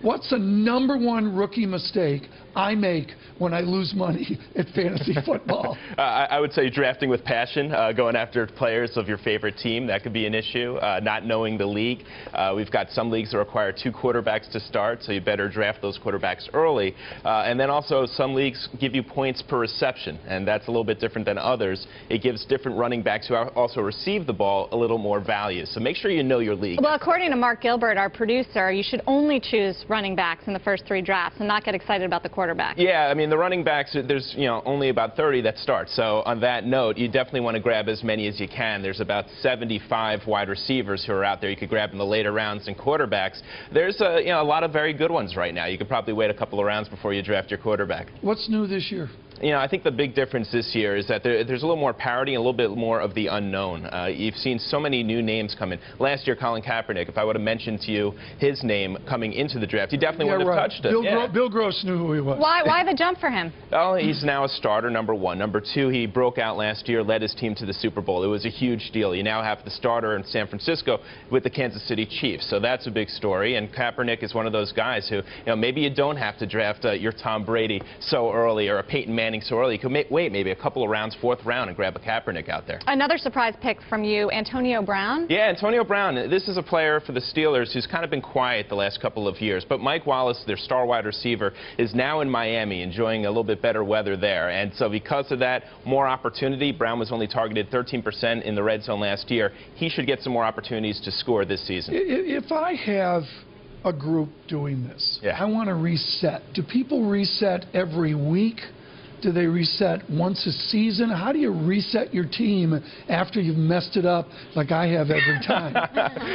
What's the #1 rookie mistake I make when I lose money at fantasy football? I would say drafting with passion, going after players of your favorite team. That could be an issue. Not knowing the league. We've got some leagues that require 2 quarterbacks to start, so you better draft those quarterbacks early. And then also some leagues give you points per reception, and that's a little bit different than others. It gives different running backs who also receive the ball a little more value. So make sure you know your league. Well, according to Mark Gilbert, our producer, you should only choose running backs in the first 3 drafts and not get excited about the quarterback. Yeah, I mean, the running backs, there's only about 30 that start. So on that note, you definitely want to grab as many as you can. There's about 75 wide receivers who are out there. You could grab in the later rounds, and quarterbacks. There's a lot of very good ones right now. You could probably wait a couple of rounds before you draft your quarterback. What's new this year? I think the big difference this year is that there's a little more parity and a little bit more of the unknown. You've seen so many new names come in. Last year, Colin Kaepernick, if I would have mentioned to you his name coming into the draft, you definitely wouldn't have touched it. Bill Gross knew who he was. Why the jump for him? Well, he's now a starter, #1. #2, he broke out last year, led his team to the Super Bowl. It was a huge deal. You now have the starter in San Francisco with the Kansas City Chiefs. So that's a big story. And Kaepernick is one of those guys who, maybe you don't have to draft your Tom Brady so early or a Peyton Manning so early. You could wait maybe a couple of rounds, 4th round, and grab a Kaepernick out there. Another surprise pick from you, Antonio Brown. Yeah, Antonio Brown. This is a player for the Steelers who's kind of been quiet the last couple of years. But Mike Wallace, their star wide receiver, is now in Miami enjoying a little bit better weather there. And so because of that, more opportunity. Brown was only targeted 13% in the red zone last year. He should get some more opportunities to score this season. If I have a group doing this, I want to reset. Do people reset every week? Do they reset once a season? How do you reset your team after you've messed it up like I have every time?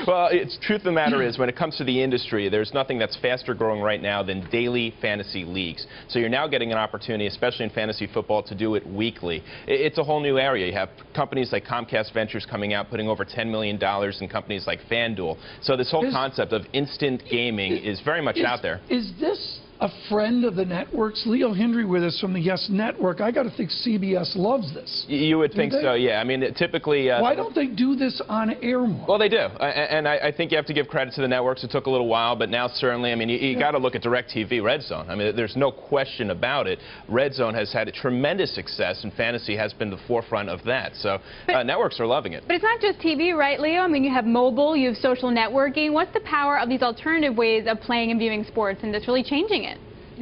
Well, truth of the matter is, when it comes to the industry, there's nothing that's faster growing right now than daily fantasy leagues. So you're now getting an opportunity, especially in fantasy football, to do it weekly. It's a whole new area. You have companies like Comcast Ventures coming out, putting over $10 million in companies like FanDuel. So this whole concept of instant gaming is very much out there. Is this a friend of the networks? Leo Hendry with us from the Yes Network. I got to think CBS loves this. You would think so, yeah. I mean, typically... Why don't they do this on air more? Well, they do. And I think you have to give credit to the networks. It took a little while, but now certainly, I mean, you got to look at DirecTV Red Zone. I mean, there's no question about it. Red Zone has had a tremendous success, and fantasy has been the forefront of that. So networks are loving it. But it's not just TV, right, Leo? I mean, you have mobile, you have social networking. What's the power of these alternative ways of playing and viewing sports, and that's really changing it?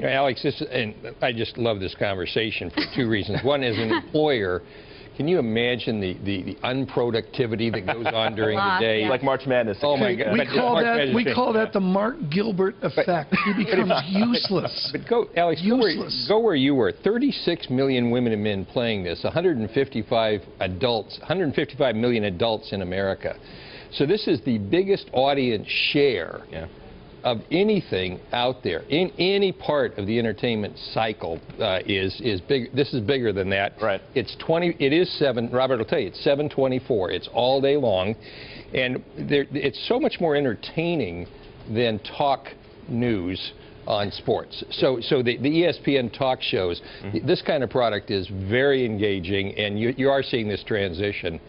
Alex, and I just love this conversation for 2 reasons. One, as an employer, can you imagine the unproductivity that goes on during the day? Yeah. Like March Madness. Oh, my God. We call that the Mark Gilbert effect. He becomes useless. But Alex, go where you were. 36 million women and men playing this, 155 million adults in America. So this is the biggest audience share of anything out there in any part of the entertainment cycle. Is big. This is bigger than that. Right. It is 7. Robert will tell you, it's 7:24. It's all day long, and it's so much more entertaining than talk news on sports. So the ESPN talk shows, this kind of product is very engaging, and you are seeing this transition.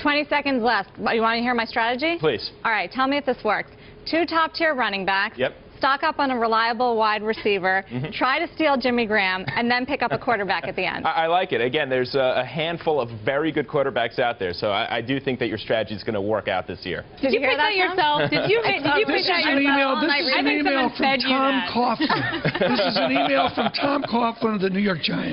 20 seconds left. You want to hear my strategy? Please. All right, tell me if this works. 2 top-tier running backs. Yep. Stock up on a reliable wide receiver. Try to steal Jimmy Graham, and then pick up a quarterback at the end. I like it. Again, there's a handful of very good quarterbacks out there, so I do think that your strategy is going to work out this year. Did you pick that yourself? Did you pick that yourself? This is an email from Tom Coughlin. This is an email from Tom Coughlin of the New York Giants.